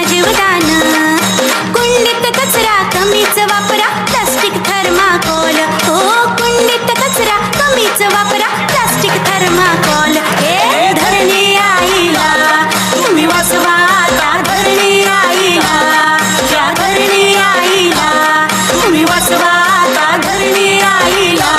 जीवदान. कुंडीत कचरा कमीच वापरा, प्लास्टिक थर्माकोल. हो कुंडीत कचरा कमीच वापरा, प्लास्टिक थर्माकोल. हे धरणी आईला तुम्ही वाचवा, त्या धरणी आईला, त्या धरणी आईला तुम्ही वाचवा, त्या धरणी आईला.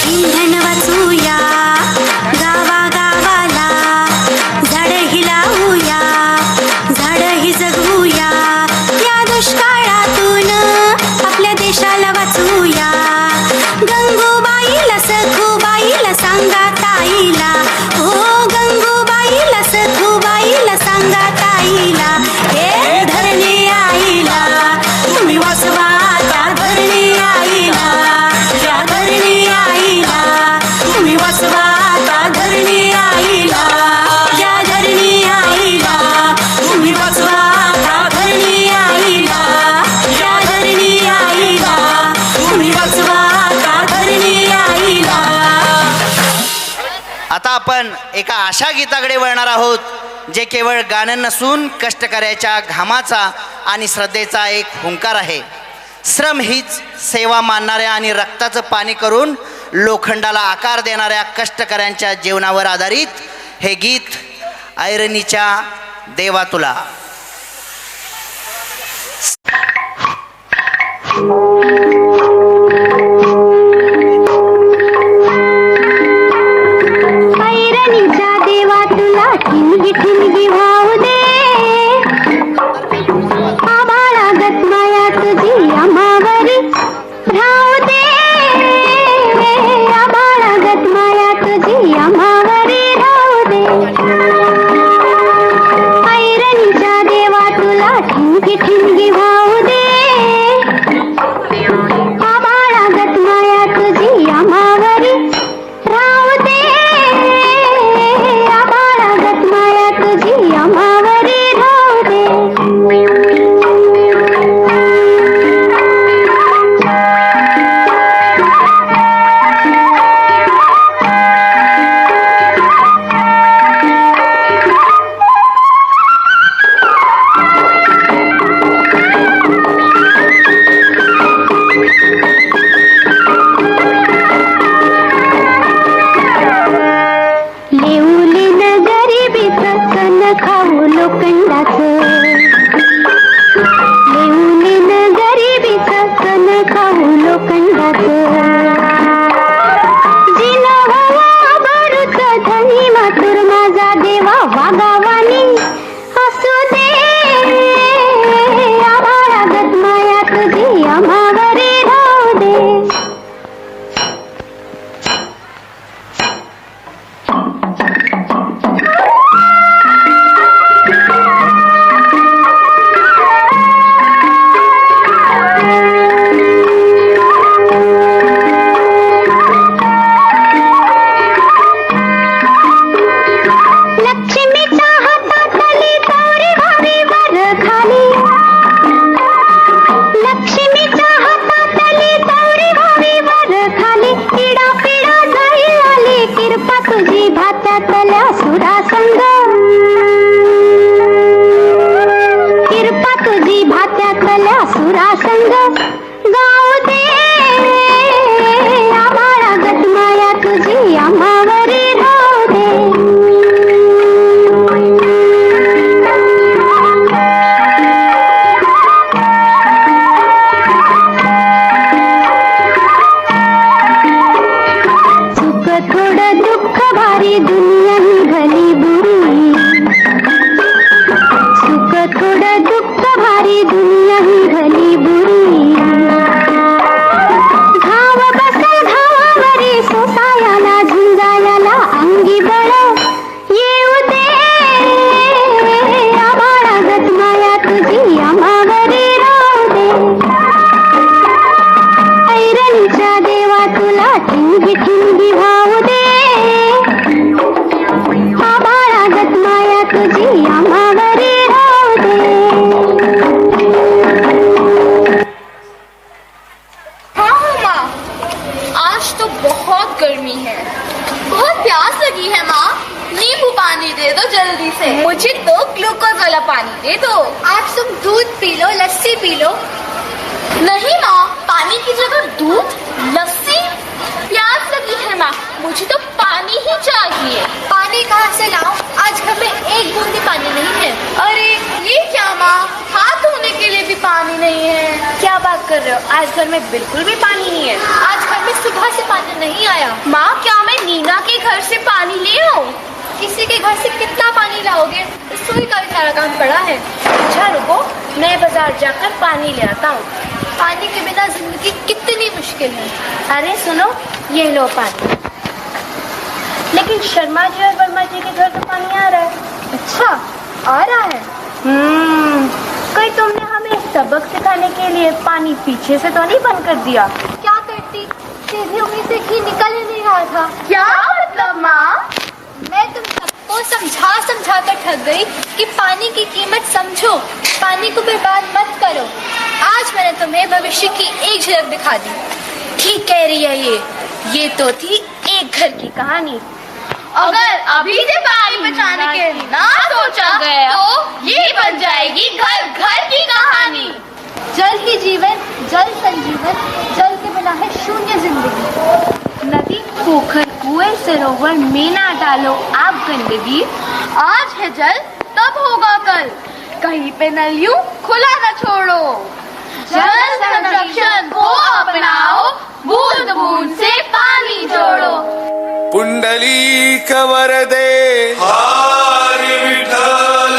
इंधन वाचूया गावागावाला, झाडही लावूया, झाडही जगवूया. या दुष्काळातून आपल्या देशाला वाचवूया. गंगूबाईला सखूबाईला सांगा ताईला, हो गंगूबाईला सखूबाईला सांगा ताईला. हे धरणी आईला तुम्ही वाचवा, त्या धरणी आईला, त्या धरणी आईला तुम्ही वाचवा, त्या धरणी आईला, त्या धरणी आईला तुम्ही वाचवा, त्या धरणी आईला, त्या धरणी आईला तुम्ही वाचवा, त्या धरणी आईला. आता आपण एका अशा गीताकडे वळणार आहोत जे केवळ गाणं नसून कष्टकऱ्याच्या घामाचा आणि श्रद्धेचा एक हुंकार आहे. श्रम हीच सेवा मानणाऱ्या आणि रक्ताचं पाणी करून लोखंडाला आकार देणाऱ्या कष्टकऱ्यांच्या जीवनावर आधारित हे गीत ऐरणीच्या देवा तुला. ऐरणीच्या देवा तुला ठिणगी ठिणगी वाहू दे. आभाळागत माया तुझी आम्हावरी राहू दे. आभाळागत माया तुझी आम्हावरी राहू दे. ऐरणीच्या देवा तुला ठिणगी ठिणगी वाहू दे. आभाळागत माया तुझी आम्हावरी राहू दे. आभाळागत माया तुझी आम्हावरी राहू दे. लेऊलेन गरिबीचं कण खाऊ लोखंडाचं. लेऊलेन गरिबीचं कण खाऊ लोखंडाचं. जिना व्हावा भरूच धनी मातुर माझा देवा वागावानी असू दे. आभाळागत माया तुझी आम्हावरी राहू दे. लक्ष्मीच्या हातातली तावरी व्हावी वर खाली. लक्ष्मीच्या हातातली तावरी व्हावी वर खाली. पिढा पिढा जाईल आली किरपा तुझी भात्यातल्या सुरासंग. किरपा तुझी भात्यातल्या सुरासंग गाऊ दे. आभाळागत माया तुझी आम्हावरी राहू दे. सुख थोडं दुःख भारी दुनिया ही भली बुरी. सुख थोडं दुःख भारी दुनिया ही भली बुरी. घाव बसल घावावरी सोसायाला झुंजायाला अंगी बळ येऊ दे. आभाळागत माया तुझी आम्हावरी राहू दे. ऐरणीच्या देवा तुला ठिणगी ठिणगी वाहू दे. लगी है माँ, नींबू पानी दे दो जल्दी से। मुझे तो ग्लूकोज वाला पानी दे दो। आज तुम दूध P low, lassi P low. नहीं माँ, पानी की जगह दूध, लस्सी। प्यास लगी है माँ, मुझे तो पानी ही चाहिए। पानी कहाँ से लाऊं? आज घर में एक बूंदी पानी नहीं है। अरे ये क्या माँ, हाथ धोने के लिए भी पानी नहीं है। क्या बात कर रहे हो? आज घर में बिल्कुल भी पानी नहीं है। आज घर में सुबह से पानी नहीं आया। माँ, क्या मैं नीना के घर से पानी ले आऊँ? किसी के घर से कितना पानी लाओगे? रसोई का भी सारा काम पड़ा है। अच्छा रुको, मैं बाजार जाकर पानी ले आता हूँ। पानी के बिना जिंदगी कितनी मुश्किल है। अरे सुनो, ये लो पानी। लेकिन शर्मा जी और वर्मा जी के घर तो पानी आ रहा है। अच्छा, आ रहा है। कहीं तुमने हमें सबक सिखाने के लिए पानी पीछे से तो नहीं बंद कर दिया? क्या करती, सीधी उंगली से घी निकल ही नहीं रहा था। क्या मतलब माँ? मैं तुम सबको समझा कर थक गई कि पानी की कीमत समझो, पानी को बर्बाद मत करो। आज मैंने तुम्हें भविष्य की एक झलक दिखा दी। ठीक कह रही है ये तो थी एक घर की कहानी। अगर अभी से पानी बचाने के लिए ना सोचा गया तो ये बन जाएगी घर घर की कहानी। जल ही जीवन, जल संजीवन, जल के बिना है शून्य जिंदगी। नदी, पोखर, कुएं, सरोवर में ना डालो आप गंदगी। आज है जल, तब होगा कल, कहीं पे नल यूं खुला न छोड़ो। जल संरक्षण को अपनाओ, बूंद बूंद से पानी जोड़ो। पुंडलीक वरदे हरी विठ्ठल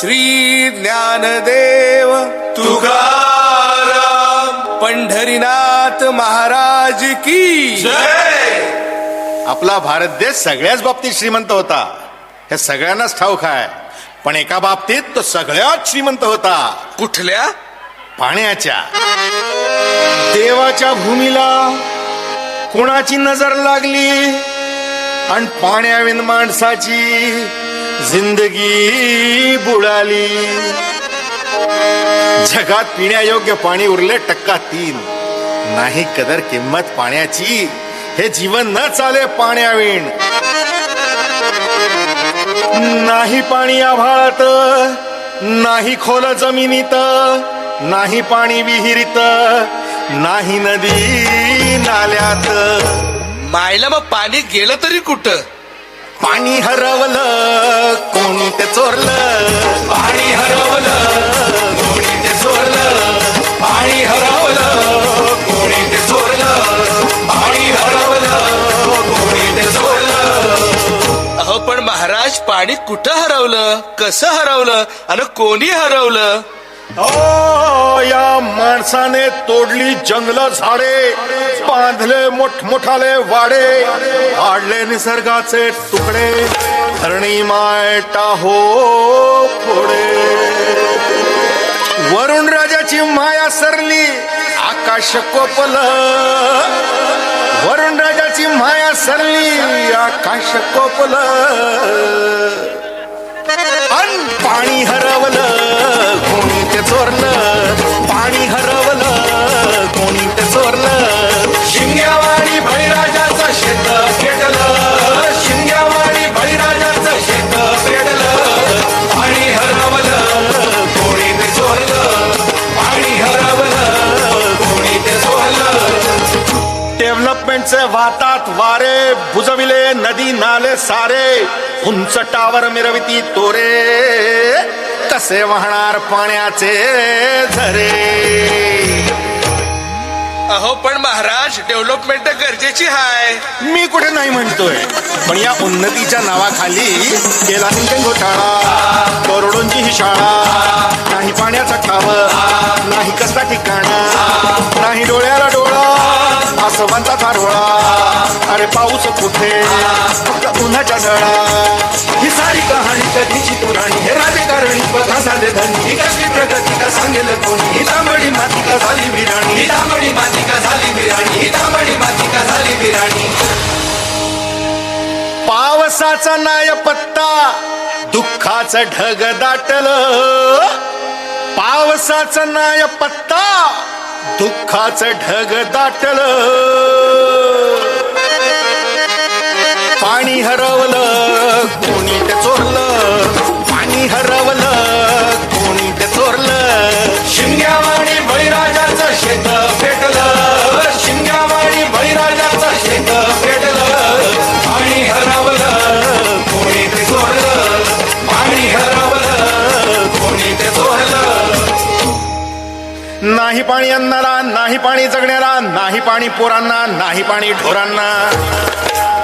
श्री ज्ञानदेव तुकाराम पंढरीनाथ महाराज की जय. आपला भारत देश सगळ्याच बाबतीत श्रीमंत होता, हे सगळ्यांनाच ठाऊक आहे. पण एका बाबतीत तो सगळ्यात श्रीमंत होता, कुठल्या? पाण्याच्या. देवाच्या भूमीला कोणाची नजर लागली आणि पाण्याविन माणसाची जिंदगी बुडाली. जगात पिण्यायोग्य पाणी उरले 3%. नाही कदर किंमत पाण्याची, हे जीवन न चाले पाण्याविण. नाही पाणी आभाळात, नाही खोल जमिनीत, नाही पाणी विहिरीत, नाही नदी नाल्यात. मायला मग पाणी गेलं तरी कुठं? पाणी हरवलं कोणी ते चोरलं, पाणी हरवलं कोणी ते चोरलं, पाणी हरवलं कोणी ते चोरलं, पाणी हरवलं कोणी ते चोरलं. अहो पण महाराज, पाणी कुठं हरवलं, कसं हरवलं आणि कोणी हरवलं? ओ या माणसाने तोडली जंगल झाडे, बांधले मोठमोठाले वाडे, वाढले निसर्गाचे तुकडे, धरणी माय टाहो फोडे. वरुण राजाची माया सरली, आकाश कोपल. वरुण राजाची माया सरली, आकाश कोपल. अन पाणी हरवलं कोणी ते चोरलं, पाणी हरवलं कोणी ते चोरलं. शिंग्यावाडी बळीराजाचं शेत पेटलं, शिंग्यावाडी बळीराजाचं शेत पेटलं, पाणी हरवलं कोणी ते चोरलं, पाणी हरवलं कोणी ते चोरलं. डेव्हलपमेंटचे वातात वारे, बुजविले नदी नाले सारे, उंच टावर मिरविती तोरे, कसे वाहणार पाण्याचे झरे. अहो पण महाराज, डेव्हलपमेंट गरजेची आहे. मी कुठे नाही म्हणतोय, पण या उन्नतीच्या नावाखाली केला सिंचन घोटाळा, करोडोंची ही शाळा. नाही पाण्याचा ठाव, नाही कसला ठिकाणा, नाही डोळ्याला डोळा, आसवंताचा डोळा. अरे पाऊस कुठे, फक्त उन्हाच्या डळा. ही सारी कहाणी कधीची पुराणी, हे राजकारणी बघा साधे धनी. ही कसली प्रगती का सांगेल कोणी, ही तांबडी माती का झाली विराणी, ही तांबडी माती का झाली विराणी, ही तांबडी माती का झाली विराणी. पावसाचा नाय पत्ता, दुःखाचं ढग दाटलं. पावसाचं नाय पत्ता, दुःखाचं ढग दाटलं. पाणी पाणी हरवलं कोणी ते चोरलं, पाणी हरवलं कोणी ते चोरलं. शिंग्यावाणी बळीराजाचं शेत पेटलं, शिंग्यावाणी बळीराजाचं शेत पेटलं. पाणी हरवलं कोणी ते चोरलं, पाणी हरवलं कोणी ते चोरलं. नाही पाणी अन्नाला, नाही पाणी जगण्याला, नाही पाणी पोरांना, नाही पाणी ढोरांना.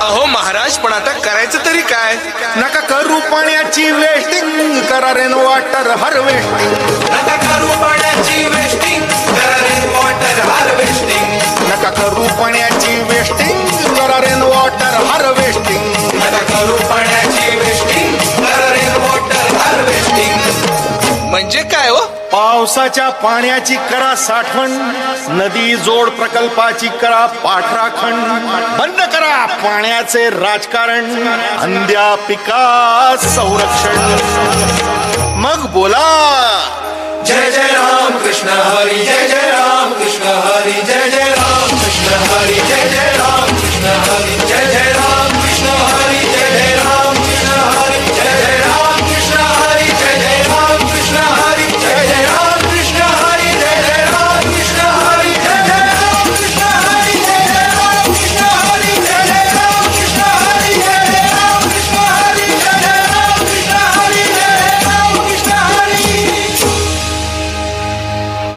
अहो महाराज, पण आता करायचं तरी काय? नका करू पाण्याची वेस्टिंग, करा रेन वॉटर हार्वेस्टिंग. नका करू पाण्याची वेस्टिंग, करा रेन वॉटर हार्वेस्टिंग. नका करू पाण्याची वेस्टिंग, करा रेन वॉटर हार्वेस्टिंग. नका करू पाण्याची वेस्टिंग, करा रेन वॉटर हार्वेस्टिंग. म्हणजे काय हो? पावसाच्या पाण्याची करा साठवण, नदी जोड प्रकल्पाची करा पाठराखण. बंद करा पाण्याचे राजकारण, अंध्या पिका संरक्षण. मग बोला जय जय राम कृष्ण हरी, जय जय राम कृष्ण हरी, जय जय राम.